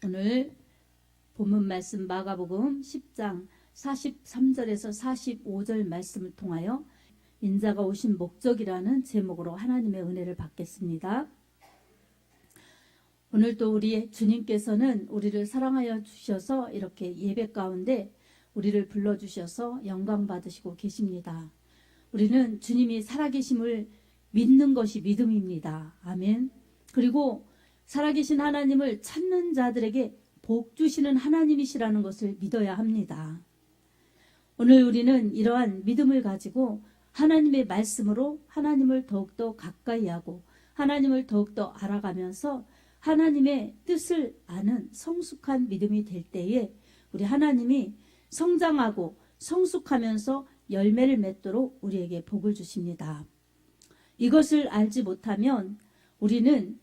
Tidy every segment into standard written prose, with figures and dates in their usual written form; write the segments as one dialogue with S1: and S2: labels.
S1: 오늘 본문 말씀 마가복음 10장 43절에서 45절 말씀을 통하여 인자가 오신 목적이라는 제목으로 하나님의 은혜를 받겠습니다. 오늘도 우리 주님께서는 우리를 사랑하여 주셔서 이렇게 예배 가운데 우리를 불러주셔서 영광 받으시고 계십니다. 우리는 주님이 살아계심을 믿는 것이 믿음입니다. 아멘. 그리고 살아계신 하나님을 찾는 자들에게 복 주시는 하나님이시라는 것을 믿어야 합니다. 오늘 우리는 이러한 믿음을 가지고 하나님의 말씀으로 하나님을 더욱더 가까이 하고 하나님을 더욱더 알아가면서 하나님의 뜻을 아는 성숙한 믿음이 될 때에 우리 하나님이 성장하고 성숙하면서 열매를 맺도록 우리에게 복을 주십니다. 이것을 알지 못하면 우리는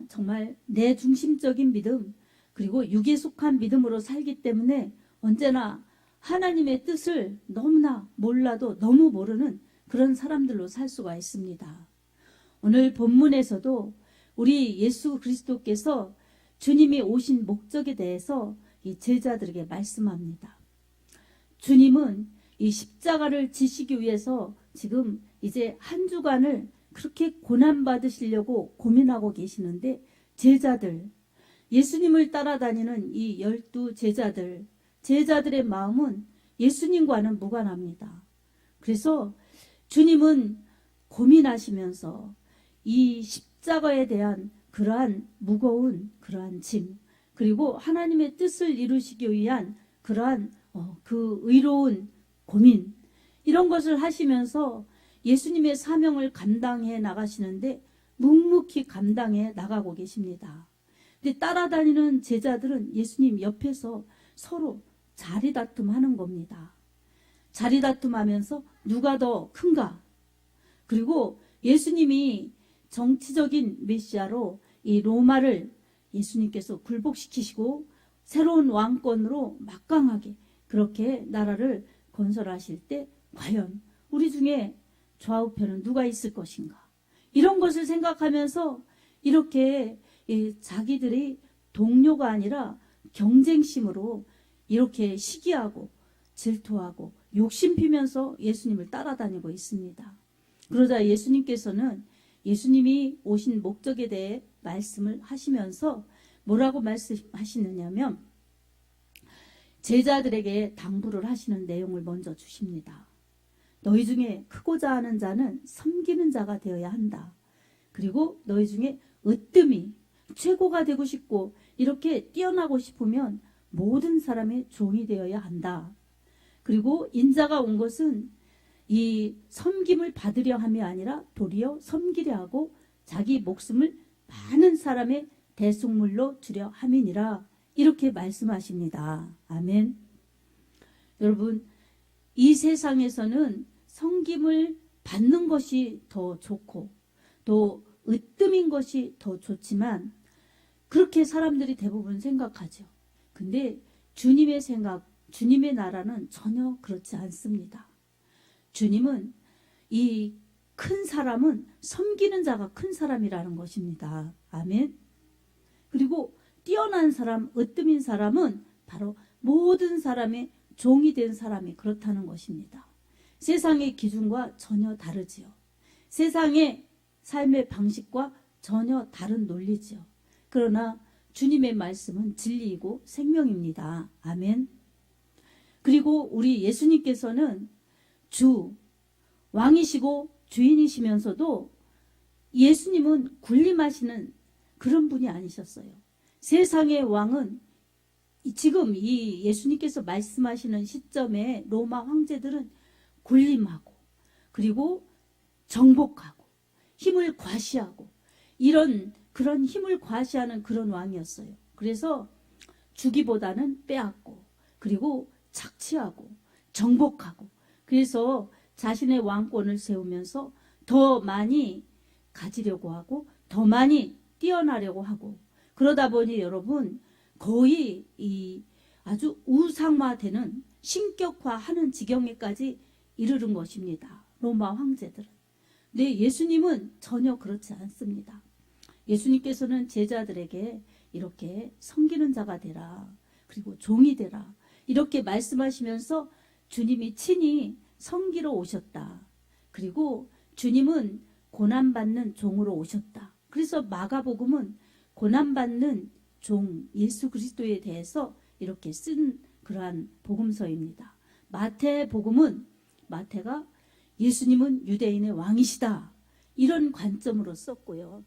S1: 정말 내 중심적인 믿음 그리고 육에 속한 믿음으로 살기 때문에 언제나 하나님의 뜻을 너무나 몰라도 너무 모르는 그런 사람들로 살 수가 있습니다. 오늘 본문에서도 우리 예수 그리스도께서 주님이 오신 목적에 대해서 이 제자들에게 말씀합니다. 주님은 이 십자가를 지시기 위해서 지금 이제 한 주간을 그렇게 고난받으시려고 고민하고 계시는데 제자들, 예수님을 따라다니는 이 12 제자들의 마음은 예수님과는 무관합니다. 그래서 주님은 고민하시면서 이 십자가에 대한 그러한 무거운 그러한 짐, 그리고 하나님의 뜻을 이루시기 위한 그러한 그 의로운 고민, 이런 것을 하시면서 예수님의 사명을 감당해 나가시는데 묵묵히 감당해 나가고 계십니다. 근데 따라다니는 제자들은 예수님 옆에서 서로 자리다툼하는 겁니다. 자리다툼하면서 누가 더 큰가? 그리고 예수님이 정치적인 메시아로 이 로마를 예수님께서 굴복시키시고 새로운 왕권으로 막강하게 그렇게 나라를 건설하실 때 과연 우리 중에 좌우편은 누가 있을 것인가? 이런 것을 생각하면서 이렇게 자기들이 동료가 아니라 경쟁심으로 이렇게 시기하고 질투하고 욕심피면서 예수님을 따라다니고 있습니다. 그러자 예수님께서는 예수님이 오신 목적에 대해 말씀을 하시면서 뭐라고 말씀하시느냐면 제자들에게 당부를 하시는 내용을 먼저 주십니다. 너희 중에 크고자 하는 자는 섬기는 자가 되어야 한다. 그리고 너희 중에 으뜸이 최고가 되고 싶고 이렇게 뛰어나고 싶으면 모든 사람의 종이 되어야 한다. 그리고 인자가 온 것은 이 섬김을 받으려 함이 아니라 도리어 섬기려 하고 자기 목숨을 많은 사람의 대속물로 주려 함이니라. 이렇게 말씀하십니다. 아멘. 여러분, 이 세상에서는 섬김을 받는 것이 더 좋고 또 으뜸인 것이 더 좋지만 그렇게 사람들이 대부분 생각하죠. 근데 주님의 생각, 주님의 나라는 전혀 그렇지 않습니다. 주님은 이 큰 사람은 섬기는 자가 큰 사람이라는 것입니다. 아멘. 그리고 뛰어난 사람, 으뜸인 사람은 바로 모든 사람의 종이 된 사람이 그렇다는 것입니다. 세상의 기준과 전혀 다르지요. 세상의 삶의 방식과 전혀 다른 논리지요. 그러나 주님의 말씀은 진리이고 생명입니다. 아멘. 그리고 우리 예수님께서는 주, 왕이시고 주인이시면서도 예수님은 군림하시는 그런 분이 아니셨어요. 세상의 왕은 지금 이 예수님께서 말씀하시는 시점에 로마 황제들은 군림하고 그리고 정복하고 힘을 과시하고 이런 그런 힘을 과시하는 그런 왕이었어요. 그래서 주기보다는 빼앗고 그리고 착취하고 정복하고 그래서 자신의 왕권을 세우면서 더 많이 가지려고 하고 더 많이 뛰어나려고 하고 그러다 보니 여러분 거의 이 아주 우상화되는 신격화하는 지경에까지 이르는 것입니다. 로마 황제들은. 근데 예수님은 전혀 그렇지 않습니다. 예수님께서는 제자들에게 이렇게 섬기는 자가 되라. 그리고 종이 되라. 이렇게 말씀하시면서 주님이 친히 섬기러 오셨다. 그리고 주님은 고난받는 종으로 오셨다. 그래서 마가복음은 고난받는 종 예수 그리스도에 대해서 이렇게 쓴 그러한 복음서입니다. 마태복음은 마태가 예수님은 유대인의 왕이시다. 이런 관점으로 썼고요.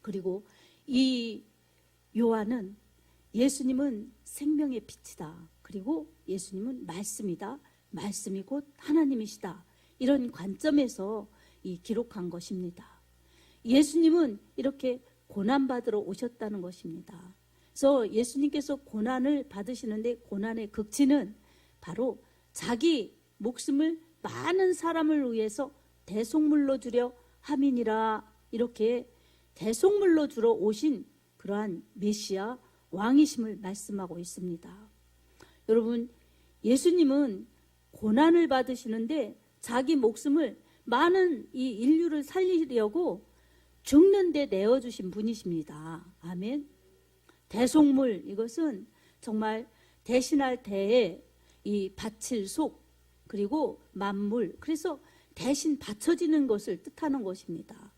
S1: 그리고 이 요한은 예수님은 생명의 빛이다. 그리고 예수님은 말씀이다. 말씀이 곧 하나님이시다. 이런 관점에서 기록한 것입니다. 예수님은 이렇게 고난받으러 오셨다는 것입니다. 그래서 예수님께서 고난을 받으시는데 고난의 극치는 바로 자기 목숨을 많은 사람을 위해서 대속물로 주려 함이니라. 이렇게 대속물로 주러 오신 그러한 메시아 왕이심을 말씀하고 있습니다. 여러분, 예수님은 고난을 받으시는데 자기 목숨을 많은 이 인류를 살리려고 죽는 데 내어주신 분이십니다. 아멘. 대속물, 이것은 정말 대신할 때에 이 바칠 속, 그리고 만물, 그래서 대신 바쳐지는 것을 뜻하는 것입니다.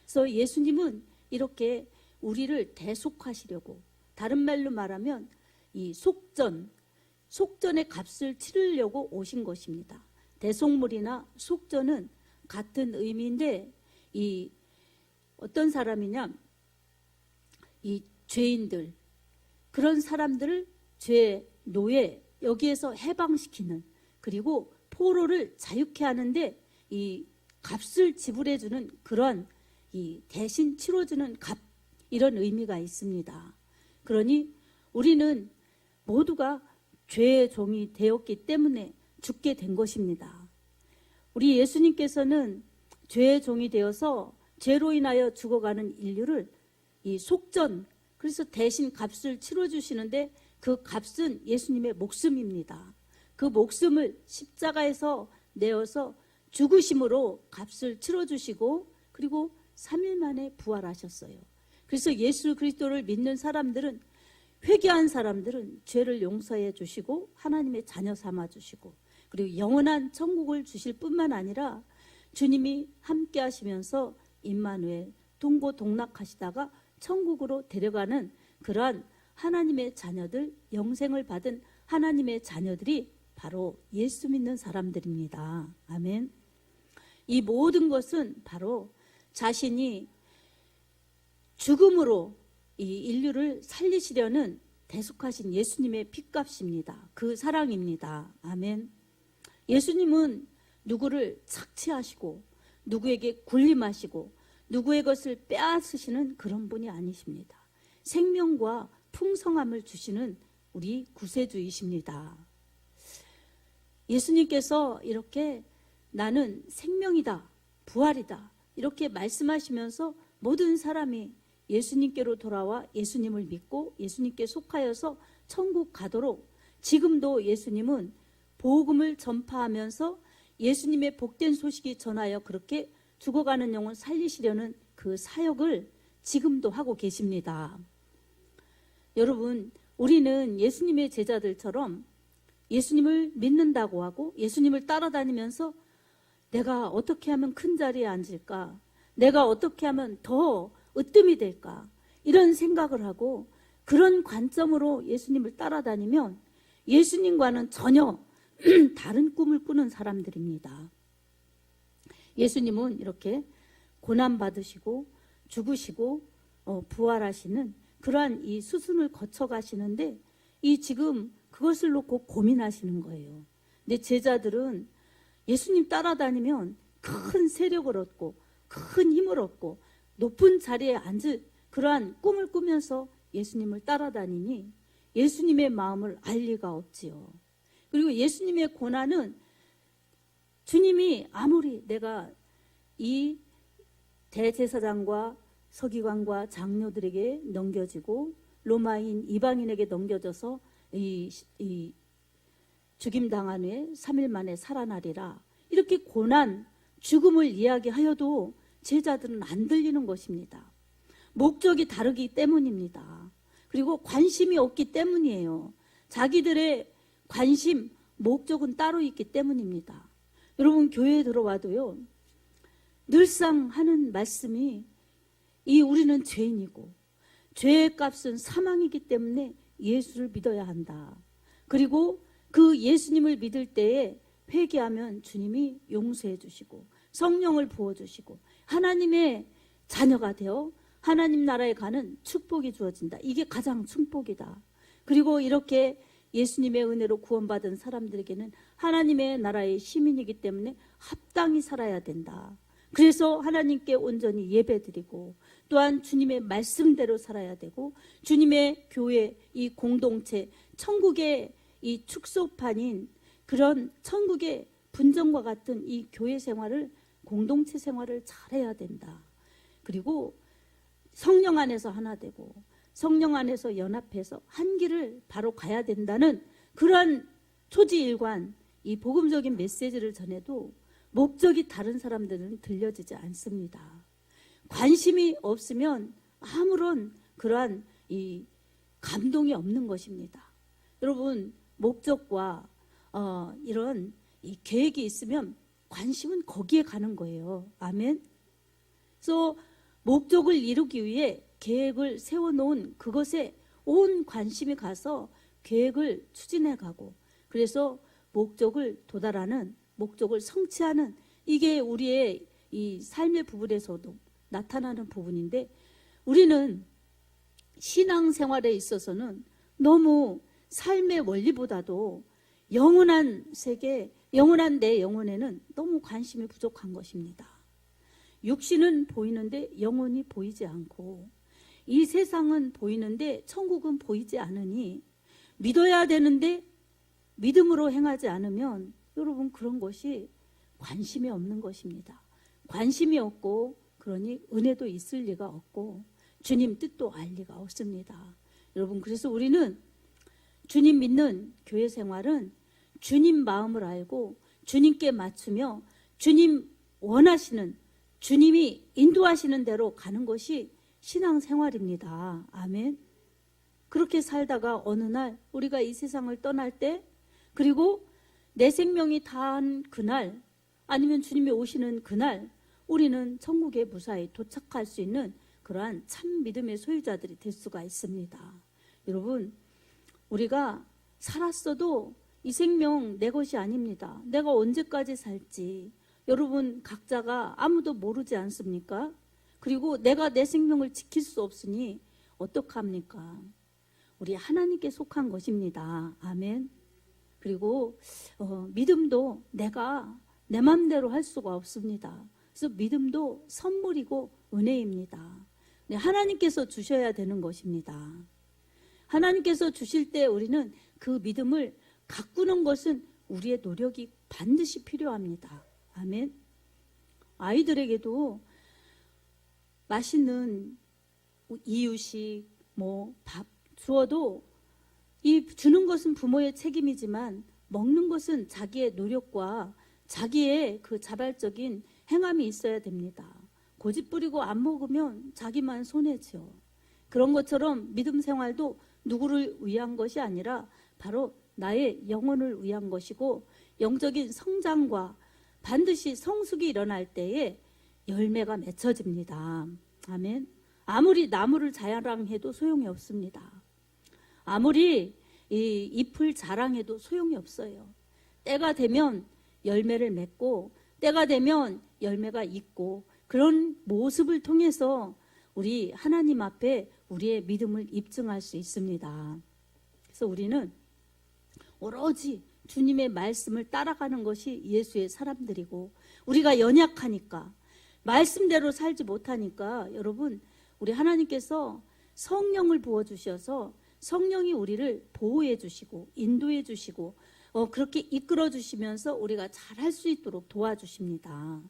S1: 그래서 예수님은 이렇게 우리를 대속하시려고, 다른 말로 말하면 이 속전의 값을 치르려고 오신 것입니다. 대속물이나 속전은 같은 의미인데, 이 어떤 사람이냐, 이 죄인들, 그런 사람들을 죄, 노예, 여기에서 해방시키는, 그리고 포로를 자유케 하는데 이 값을 지불해주는 그런 이 대신 치러주는 값, 이런 의미가 있습니다. 그러니 우리는 모두가 죄의 종이 되었기 때문에 죽게 된 것입니다. 우리 예수님께서는 죄의 종이 되어서 죄로 인하여 죽어가는 인류를 이 속전, 그래서 대신 값을 치러주시는데 그 값은 예수님의 목숨입니다. 그 목숨을 십자가에서 내어서 죽으심으로 값을 치러주시고, 그리고 3일 만에 부활하셨어요. 그래서 예수 그리스도를 믿는 사람들은, 회개한 사람들은 죄를 용서해 주시고 하나님의 자녀 삼아 주시고, 그리고 영원한 천국을 주실 뿐만 아니라 주님이 함께 하시면서 임마누엘, 동고동락하시다가 천국으로 데려가는 그러한 하나님의 자녀들, 영생을 받은 하나님의 자녀들이 바로 예수 믿는 사람들입니다. 아멘. 이 모든 것은 바로 자신이 죽음으로 이 인류를 살리시려는 대속하신 예수님의 핏값입니다. 그 사랑입니다. 아멘. 예수님은 누구를 착취하시고 누구에게 군림하시고 누구의 것을 빼앗으시는 그런 분이 아니십니다. 생명과 풍성함을 주시는 우리 구세주이십니다. 예수님께서 이렇게 나는 생명이다, 부활이다, 이렇게 말씀하시면서 모든 사람이 예수님께로 돌아와 예수님을 믿고 예수님께 속하여서 천국 가도록, 지금도 예수님은 복음을 전파하면서 예수님의 복된 소식이 전하여 그렇게 죽어가는 영혼 살리시려는 그 사역을 지금도 하고 계십니다. 여러분, 우리는 예수님의 제자들처럼 예수님을 믿는다고 하고 예수님을 따라다니면서 내가 어떻게 하면 큰 자리에 앉을까? 내가 어떻게 하면 더 으뜸이 될까? 이런 생각을 하고 그런 관점으로 예수님을 따라다니면 예수님과는 전혀 다른 꿈을 꾸는 사람들입니다. 예수님은 이렇게 고난받으시고 죽으시고 부활하시는 그러한 이 수순을 거쳐가시는데 이 지금 그것을 놓고 고민하시는 거예요. 근데 제자들은 예수님 따라다니면 큰 세력을 얻고 큰 힘을 얻고 높은 자리에 앉을 그러한 꿈을 꾸면서 예수님을 따라다니니 예수님의 마음을 알 리가 없지요. 그리고 예수님의 고난은 주님이 아무리 내가 이 대제사장과 서기관과 장로들에게 넘겨지고 로마인 이방인에게 넘겨져서 이 죽임당한 후에 3일 만에 살아나리라, 이렇게 고난, 죽음을 이야기하여도 제자들은 안 들리는 것입니다. 목적이 다르기 때문입니다. 그리고 관심이 없기 때문이에요. 자기들의 관심, 목적은 따로 있기 때문입니다. 여러분, 교회에 들어와도요, 늘상 하는 말씀이 우리는 죄인이고 죄의 값은 사망이기 때문에 예수를 믿어야 한다. 그리고 그 예수님을 믿을 때에 회개하면 주님이 용서해 주시고 성령을 부어주시고 하나님의 자녀가 되어 하나님 나라에 가는 축복이 주어진다. 이게 가장 축복이다. 그리고 이렇게 예수님의 은혜로 구원받은 사람들에게는 하나님의 나라의 시민이기 때문에 합당히 살아야 된다. 그래서 하나님께 온전히 예배드리고 또한 주님의 말씀대로 살아야 되고 주님의 교회, 이 공동체, 천국의 이 축소판인 그런 천국의 분정과 같은 이 교회 생활을, 공동체 생활을 잘해야 된다. 그리고 성령 안에서 하나 되고 성령 안에서 연합해서 한 길을 바로 가야 된다는 그러한 초지일관, 이 복음적인 메시지를 전해도 목적이 다른 사람들은 들려지지 않습니다. 관심이 없으면 아무런 그러한 이 감동이 없는 것입니다. 여러분, 목적과 이런 이 계획이 있으면 관심은 거기에 가는 거예요. 아멘. 그래서 목적을 이루기 위해 계획을 세워놓은 그것에 온 관심이 가서 계획을 추진해 가고, 그래서 목적을 도달하는, 목적을 성취하는, 이게 우리의 이 삶의 부분에서도 나타나는 부분인데, 우리는 신앙생활에 있어서는 너무 삶의 원리보다도 영원한 세계, 영원한 내 영혼에는 너무 관심이 부족한 것입니다. 육신은 보이는데 영혼이 보이지 않고, 이 세상은 보이는데 천국은 보이지 않으니 믿어야 되는데 믿음으로 행하지 않으면 여러분, 그런 것이 관심이 없는 것입니다. 관심이 없고 그러니 은혜도 있을 리가 없고 주님 뜻도 알 리가 없습니다. 여러분, 그래서 우리는 주님 믿는 교회 생활은 주님 마음을 알고 주님께 맞추며 주님 원하시는, 주님이 인도하시는 대로 가는 것이 신앙생활입니다. 아멘. 그렇게 살다가 어느 날 우리가 이 세상을 떠날 때, 그리고 내 생명이 다한 그날, 아니면 주님이 오시는 그날, 우리는 천국에 무사히 도착할 수 있는 그러한 참 믿음의 소유자들이 될 수가 있습니다. 여러분, 우리가 살았어도 이 생명 내 것이 아닙니다. 내가 언제까지 살지 여러분 각자가 아무도 모르지 않습니까? 그리고 내가 내 생명을 지킬 수 없으니 어떡합니까? 우리 하나님께 속한 것입니다. 아멘. 그리고 믿음도 내가 내 맘대로 할 수가 없습니다. 그래서 믿음도 선물이고 은혜입니다. 네, 하나님께서 주셔야 되는 것입니다. 하나님께서 주실 때 우리는 그 믿음을 가꾸는 것은 우리의 노력이 반드시 필요합니다. 아멘. 아이들에게도 맛있는 이유식, 밥 주어도 이 주는 것은 부모의 책임이지만 먹는 것은 자기의 노력과 자기의 그 자발적인 행함이 있어야 됩니다. 고집 부리고 안 먹으면 자기만 손해죠. 그런 것처럼 믿음 생활도 누구를 위한 것이 아니라 바로 나의 영혼을 위한 것이고, 영적인 성장과 반드시 성숙이 일어날 때에 열매가 맺혀집니다. 아멘. 아무리 나무를 자랑해도 소용이 없습니다. 아무리 이 잎을 자랑해도 소용이 없어요. 때가 되면 열매를 맺고 때가 되면 열매가 있고, 그런 모습을 통해서 우리 하나님 앞에 우리의 믿음을 입증할 수 있습니다. 그래서 우리는 오로지 주님의 말씀을 따라가는 것이 예수의 사람들이고, 우리가 연약하니까 말씀대로 살지 못하니까 여러분, 우리 하나님께서 성령을 부어주셔서 성령이 우리를 보호해 주시고 인도해 주시고 그렇게 이끌어 주시면서 우리가 잘할 수 있도록 도와주십니다.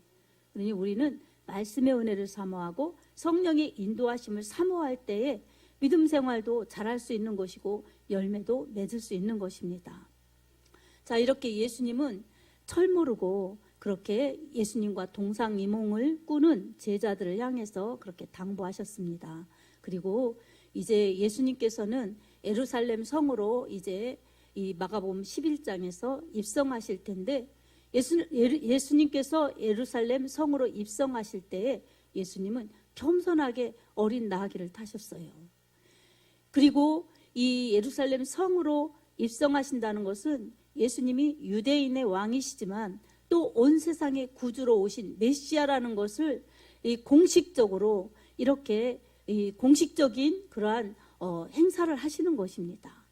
S1: 그러니 우리는 말씀의 은혜를 사모하고 성령의 인도하심을 사모할 때에 믿음 생활도 잘할 수 있는 것이고 열매도 맺을 수 있는 것입니다. 자, 이렇게 예수님은 철모르고 그렇게 예수님과 동상이몽을 꾸는 제자들을 향해서 그렇게 당부하셨습니다. 그리고 이제 예수님께서는 예루살렘 성으로 이제 이 마가복음 11장에서 입성하실 텐데 예수님께서 예루살렘 성으로 입성하실 때에 예수님은 겸손하게 어린 나귀를 타셨어요. 그리고 이 예루살렘 성으로 입성하신다는 것은 예수님이 유대인의 왕이시지만 또 온 세상의 구주로 오신 메시아라는 것을 공식적으로 이렇게 공식적인 그러한 행사를 하시는 것입니다.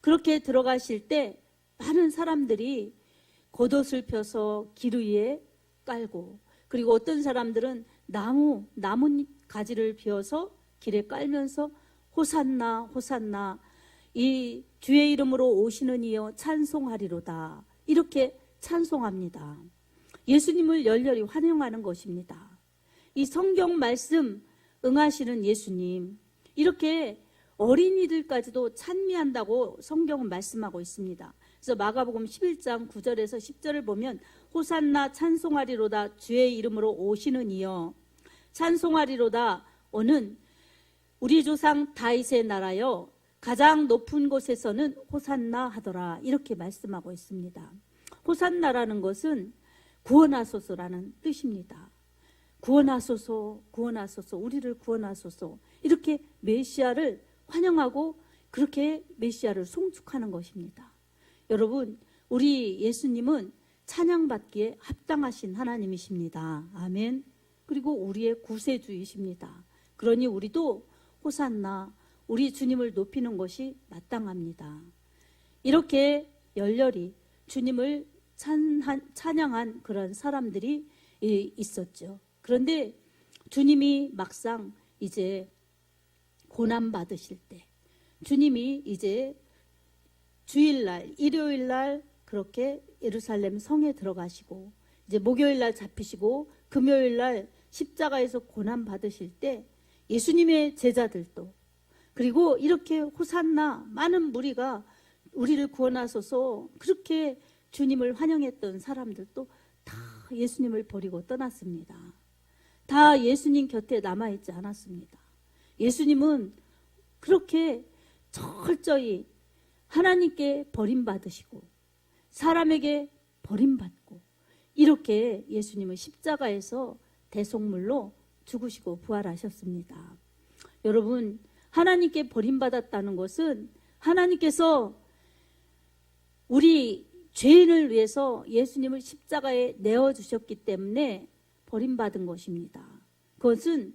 S1: 그렇게 들어가실 때 많은 사람들이 겉옷을 펴서 길 위에 깔고, 그리고 어떤 사람들은 나뭇가지를 비워서 길에 깔면서 호산나 호산나 이 주의 이름으로 오시는 이여 찬송하리로다, 이렇게 찬송합니다. 예수님을 열렬히 환영하는 것입니다. 이 성경 말씀 응하시는 예수님, 이렇게 어린이들까지도 찬미한다고 성경은 말씀하고 있습니다. 그래서 마가복음 11장 9절에서 10절을 보면 호산나 찬송하리로다 주의 이름으로 오시는 이여 찬송하리로다, 오는 우리 조상 다윗의 나라여 가장 높은 곳에서는 호산나 하더라, 이렇게 말씀하고 있습니다. 호산나라는 것은 구원하소서라는 뜻입니다. 구원하소서, 구원하소서, 우리를 구원하소서, 이렇게 메시아를 환영하고 그렇게 메시아를 송축하는 것입니다. 여러분, 우리 예수님은 찬양받기에 합당하신 하나님이십니다. 아멘. 그리고 우리의 구세주이십니다. 그러니 우리도 호산나, 우리 주님을 높이는 것이 마땅합니다. 이렇게 열렬히 주님을 찬양한 그런 사람들이 있었죠. 그런데 주님이 막상 이제 고난 받으실 때, 주님이 이제 주일날, 일요일날 그렇게 예루살렘 성에 들어가시고 이제 목요일날 잡히시고 금요일날 십자가에서 고난 받으실 때 예수님의 제자들도, 그리고 이렇게 호산나 많은 무리가 우리를 구원하소서 그렇게 주님을 환영했던 사람들도 다 예수님을 버리고 떠났습니다. 다 예수님 곁에 남아있지 않았습니다. 예수님은 그렇게 철저히 하나님께 버림받으시고 사람에게 버림받고 이렇게 예수님은 십자가에서 대속물로 죽으시고 부활하셨습니다. 여러분, 하나님께 버림받았다는 것은 하나님께서 우리 죄인을 위해서 예수님을 십자가에 내어주셨기 때문에 버림받은 것입니다. 그것은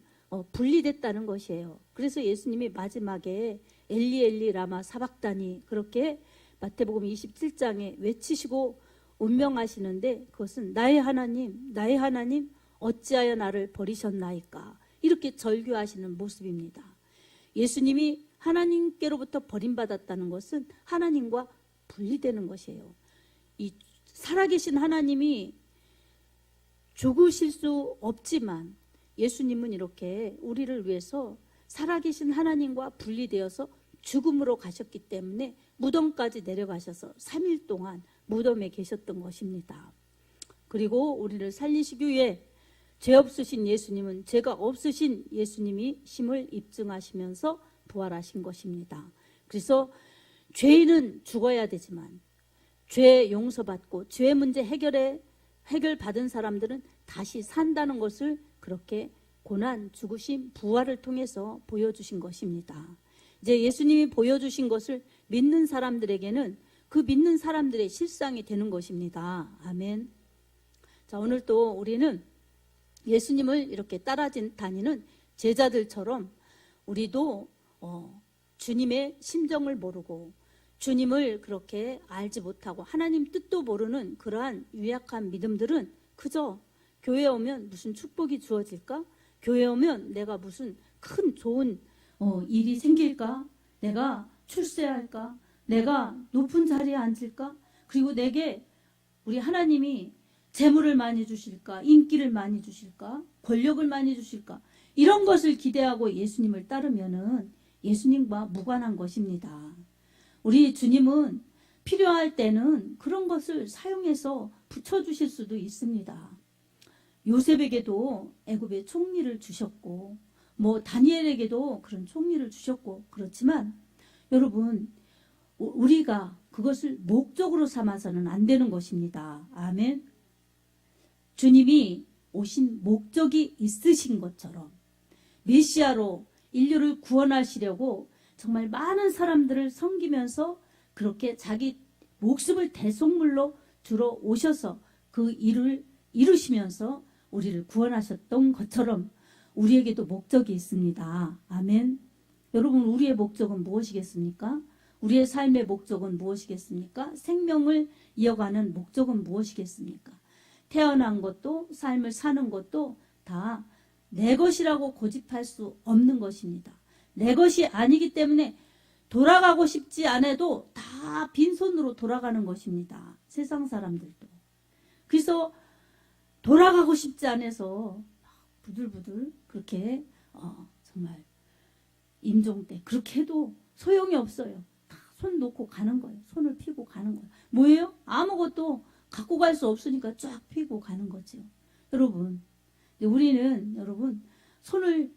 S1: 분리됐다는 것이에요. 그래서 예수님이 마지막에 엘리 엘리 라마 사박다니 그렇게 마태복음 27장에 외치시고 운명하시는데, 그것은 나의 하나님 어찌하여 나를 버리셨나이까, 이렇게 절규하시는 모습입니다. 예수님이 하나님께로부터 버림받았다는 것은 하나님과 분리되는 것이에요. 이 살아계신 하나님이 죽으실 수 없지만 예수님은 이렇게 우리를 위해서 살아계신 하나님과 분리되어서 죽음으로 가셨기 때문에 무덤까지 내려가셔서 3일 동안 무덤에 계셨던 것입니다. 그리고 우리를 살리시기 위해 죄 없으신 예수님은 죄가 없으신 예수님이 심을 입증하시면서 부활하신 것입니다. 그래서 죄인은 죽어야 되지만 죄 용서받고 죄 문제 해결받은 사람들은 다시 산다는 것을 그렇게 고난, 죽으심, 부활을 통해서 보여주신 것입니다. 이제 예수님이 보여주신 것을 믿는 사람들에게는 그 믿는 사람들의 실상이 되는 것입니다. 아멘. 자, 오늘 또 우리는 예수님을 이렇게 따라다니는 제자들처럼 우리도 주님의 심정을 모르고 주님을 그렇게 알지 못하고 하나님 뜻도 모르는 그러한 유약한 믿음들은 그저 교회에 오면 무슨 축복이 주어질까? 교회에 오면 내가 무슨 큰 좋은 일이 생길까? 내가 출세할까? 내가 높은 자리에 앉을까? 그리고 내게 우리 하나님이 재물을 많이 주실까? 인기를 많이 주실까? 권력을 많이 주실까? 이런 것을 기대하고 예수님을 따르면은 예수님과 무관한 것입니다. 우리 주님은 필요할 때는 그런 것을 사용해서 붙여주실 수도 있습니다. 요셉에게도 애굽의 총리를 주셨고 뭐 다니엘에게도 그런 총리를 주셨고 그렇지만 여러분 우리가 그것을 목적으로 삼아서는 안 되는 것입니다. 아멘. 주님이 오신 목적이 있으신 것처럼 메시아로 인류를 구원하시려고 정말 많은 사람들을 섬기면서 그렇게 자기 목숨을 대속물로 들어 오셔서 그 일을 이루시면서 우리를 구원하셨던 것처럼 우리에게도 목적이 있습니다. 아멘. 여러분 우리의 목적은 무엇이겠습니까? 우리의 삶의 목적은 무엇이겠습니까? 생명을 이어가는 목적은 무엇이겠습니까? 태어난 것도 삶을 사는 것도 다 내 것이라고 고집할 수 없는 것입니다. 내 것이 아니기 때문에 돌아가고 싶지 않아도 다 빈손으로 돌아가는 것입니다. 세상 사람들도. 그래서 돌아가고 싶지 않아서 부들부들 그렇게 정말 임종 때 그렇게 해도 소용이 없어요. 다 손 놓고 가는 거예요. 손을 피고 가는 거예요. 뭐예요? 아무것도 갖고 갈 수 없으니까 쫙 피고 가는 거죠. 여러분, 우리는 여러분 손을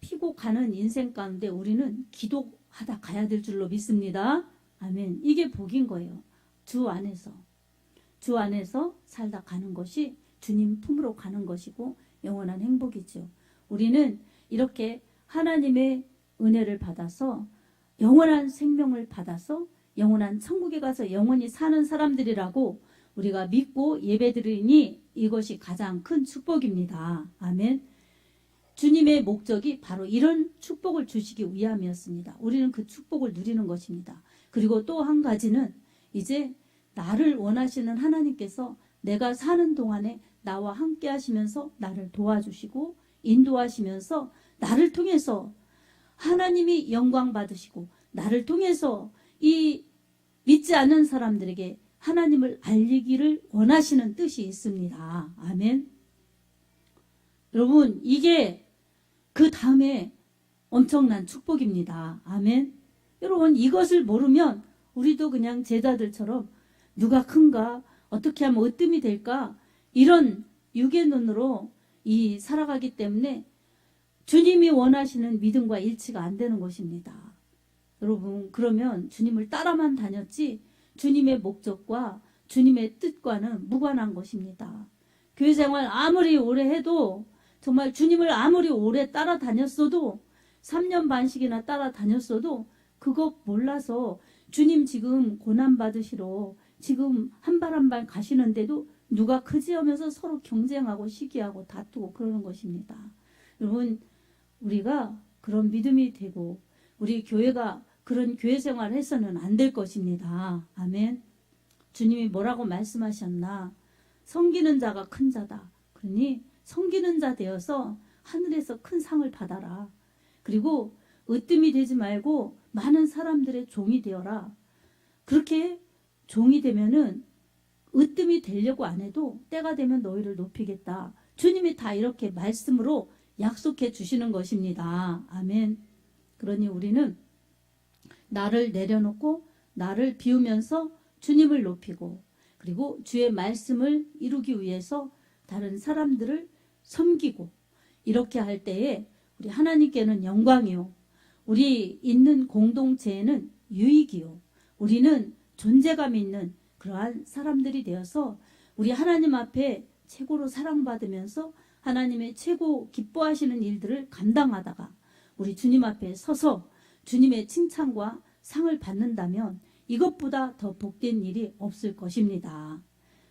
S1: 피고 가는 인생 가운데 우리는 기도하다 가야 될 줄로 믿습니다. 아멘. 이게 복인 거예요. 주 안에서 살다 가는 것이 주님 품으로 가는 것이고 영원한 행복이죠. 우리는 이렇게 하나님의 은혜를 받아서 영원한 생명을 받아서 영원한 천국에 가서 영원히 사는 사람들이라고 우리가 믿고 예배드리니 이것이 가장 큰 축복입니다. 아멘. 주님의 목적이 바로 이런 축복을 주시기 위함이었습니다. 우리는 그 축복을 누리는 것입니다. 그리고 또 한 가지는 이제 나를 원하시는 하나님께서 내가 사는 동안에 나와 함께 하시면서 나를 도와주시고 인도하시면서 나를 통해서 하나님이 영광 받으시고 나를 통해서 이 믿지 않는 사람들에게 하나님을 알리기를 원하시는 뜻이 있습니다. 아멘. 여러분 이게 그 다음에 엄청난 축복입니다. 아멘. 여러분 이것을 모르면 우리도 그냥 제자들처럼 누가 큰가 어떻게 하면 으뜸이 될까 이런 육의 눈으로 살아가기 때문에 주님이 원하시는 믿음과 일치가 안 되는 것입니다. 여러분 그러면 주님을 따라만 다녔지 주님의 목적과 주님의 뜻과는 무관한 것입니다. 교회 생활 아무리 오래 해도 정말 주님을 아무리 오래 따라다녔어도 3년 반씩이나 따라다녔어도 그것 몰라서 주님 지금 고난받으시러 지금 한 발 한 발 가시는데도 누가 크지 하면서 서로 경쟁하고 시기하고 다투고 그러는 것입니다. 여러분 우리가 그런 믿음이 되고 우리 교회가 그런 교회 생활을 해서는 안 될 것입니다. 아멘. 주님이 뭐라고 말씀하셨나? 섬기는 자가 큰 자다. 그러니 섬기는 자 되어서 하늘에서 큰 상을 받아라. 그리고 으뜸이 되지 말고 많은 사람들의 종이 되어라. 그렇게 종이 되면은 으뜸이 되려고 안 해도 때가 되면 너희를 높이겠다. 주님이 다 이렇게 말씀으로 약속해 주시는 것입니다. 아멘. 그러니 우리는 나를 내려놓고 나를 비우면서 주님을 높이고 그리고 주의 말씀을 이루기 위해서 다른 사람들을 섬기고 이렇게 할 때에 우리 하나님께는 영광이요. 우리 있는 공동체에는 유익이요. 우리는 존재감 있는 그러한 사람들이 되어서 우리 하나님 앞에 최고로 사랑받으면서 하나님의 최고 기뻐하시는 일들을 감당하다가 우리 주님 앞에 서서 주님의 칭찬과 상을 받는다면 이것보다 더 복된 일이 없을 것입니다.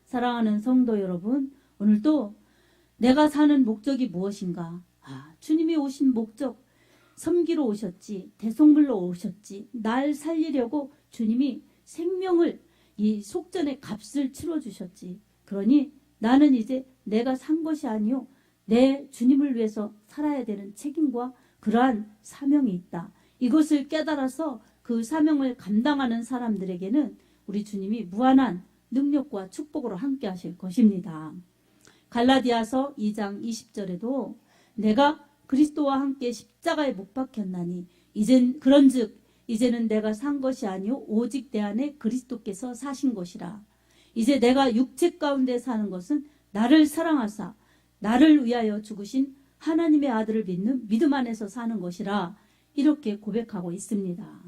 S1: 사랑하는 성도 여러분, 오늘도 내가 사는 목적이 무엇인가? 주님이 오신 목적, 섬기러 오셨지, 대속물로 오셨지, 날 살리려고 주님이 생명을 이 속전의 값을 치러주셨지. 그러니 나는 이제 내가 산 것이 아니요 내 주님을 위해서 살아야 되는 책임과 그러한 사명이 있다. 이것을 깨달아서 그 사명을 감당하는 사람들에게는 우리 주님이 무한한 능력과 축복으로 함께 하실 것입니다. 갈라디아서 2장 20절에도 내가 그리스도와 함께 십자가에 못 박혔나니 그런즉 이제는 내가 산 것이 아니요 오직 내 안에 그리스도께서 사신 것이라. 이제 내가 육체 가운데 사는 것은 나를 사랑하사 나를 위하여 죽으신 하나님의 아들을 믿는 믿음 안에서 사는 것이라 이렇게 고백하고 있습니다.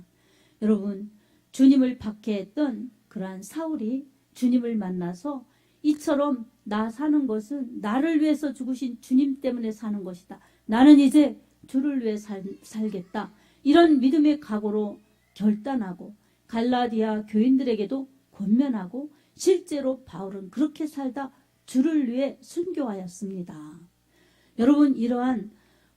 S1: 여러분, 주님을 박해했던 그러한 사울이 주님을 만나서 이처럼 나 사는 것은 나를 위해서 죽으신 주님 때문에 사는 것이다. 나는 이제 주를 위해 살겠다. 이런 믿음의 각오로 결단하고 갈라디아 교인들에게도 권면하고 실제로 바울은 그렇게 살다 주를 위해 순교하였습니다. 여러분, 이러한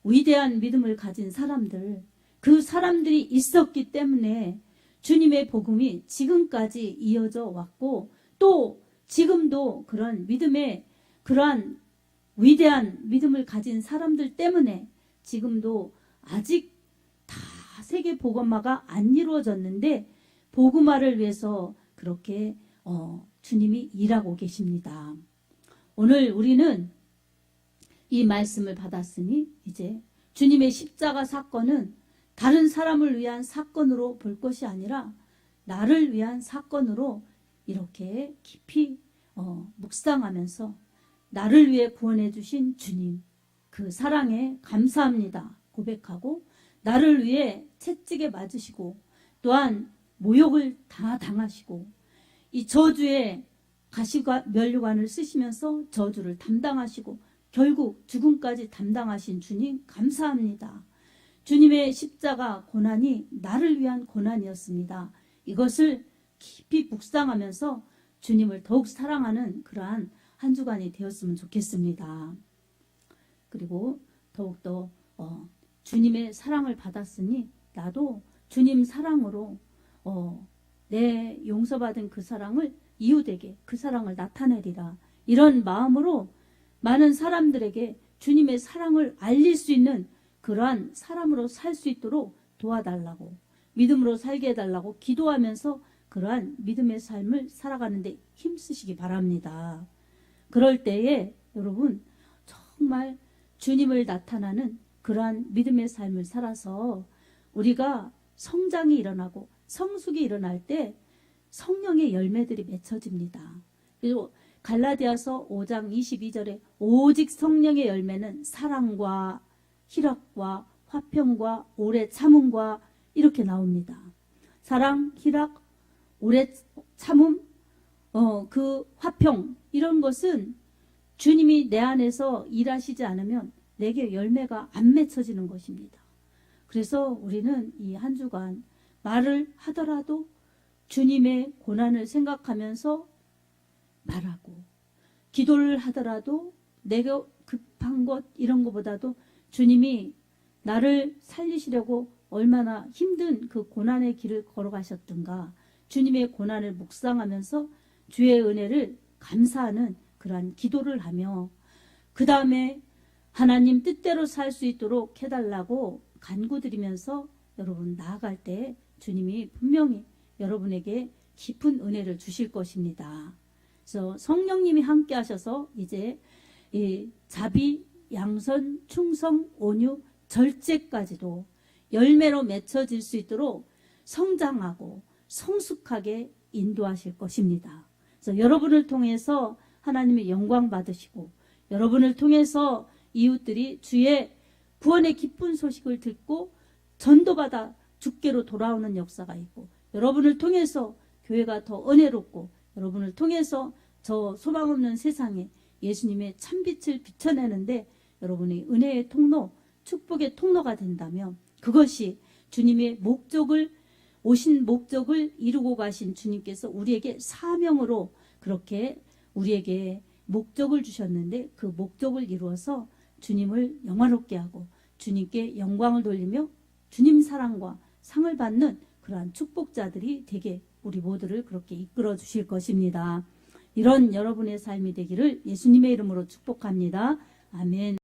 S1: 위대한 믿음을 가진 사람들, 그 사람들이 있었기 때문에 주님의 복음이 지금까지 이어져 왔고 또 지금도 그런 믿음의 그러한 위대한 믿음을 가진 사람들 때문에 지금도 아직 다 세계 복음화가 안 이루어졌는데 복음화를 위해서 그렇게 주님이 일하고 계십니다. 오늘 우리는 이 말씀을 받았으니 이제 주님의 십자가 사건은 다른 사람을 위한 사건으로 볼 것이 아니라 나를 위한 사건으로 이렇게 깊이 묵상하면서 나를 위해 구원해 주신 주님, 그 사랑에 감사합니다 고백하고 나를 위해 채찍에 맞으시고 또한 모욕을 다 당하시고 이 저주의 가시관 면류관을 쓰시면서 저주를 담당하시고 결국 죽음까지 담당하신 주님 감사합니다. 주님의 십자가 고난이 나를 위한 고난이었습니다. 이것을 깊이 묵상하면서 주님을 더욱 사랑하는 그러한 한 주간이 되었으면 좋겠습니다. 그리고 더욱더 주님의 사랑을 받았으니 나도 주님 사랑으로 내 용서받은 그 사랑을 이웃에게 그 사랑을 나타내리라. 이런 마음으로 많은 사람들에게 주님의 사랑을 알릴 수 있는 그러한 사람으로 살 수 있도록 도와달라고 믿음으로 살게 해달라고 기도하면서 그러한 믿음의 삶을 살아가는데 힘쓰시기 바랍니다. 그럴 때에 여러분 정말 주님을 나타나는 그러한 믿음의 삶을 살아서 우리가 성장이 일어나고 성숙이 일어날 때 성령의 열매들이 맺혀집니다. 그리고 갈라디아서 5장 22절에 오직 성령의 열매는 사랑과 희락과 화평과 오래 참음과 이렇게 나옵니다. 사랑, 희락, 오래 참음, 그 화평 이런 것은 주님이 내 안에서 일하시지 않으면 내게 열매가 안 맺혀지는 것입니다. 그래서 우리는 이 한 주간 말을 하더라도 주님의 고난을 생각하면서 말하고 기도를 하더라도 내가 급한 것 이런 것보다도 주님이 나를 살리시려고 얼마나 힘든 그 고난의 길을 걸어가셨던가 주님의 고난을 묵상하면서 주의 은혜를 감사하는 그러한 기도를 하며 그 다음에 하나님 뜻대로 살 수 있도록 해달라고 간구드리면서 여러분 나아갈 때 주님이 분명히 여러분에게 깊은 은혜를 주실 것입니다. 그래서 성령님이 함께 하셔서 이제 이 자비, 양선, 충성, 온유, 절제까지도 열매로 맺혀질 수 있도록 성장하고 성숙하게 인도하실 것입니다. 그래서 여러분을 통해서 하나님의 영광 받으시고 여러분을 통해서 이웃들이 주의 구원의 기쁜 소식을 듣고 전도받아 주께로 돌아오는 역사가 있고 여러분을 통해서 교회가 더 은혜롭고 여러분을 통해서 저 소망 없는 세상에 예수님의 참빛을 비춰내는데 여러분의 은혜의 통로, 축복의 통로가 된다면 그것이 주님의 오신 목적을 이루고 가신 주님께서 우리에게 사명으로 그렇게 우리에게 목적을 주셨는데 그 목적을 이루어서 주님을 영화롭게 하고 주님께 영광을 돌리며 주님 사랑과 상을 받는 그러한 축복자들이 되게 우리 모두를 그렇게 이끌어 주실 것입니다. 이런 여러분의 삶이 되기를 예수님의 이름으로 축복합니다. 아멘.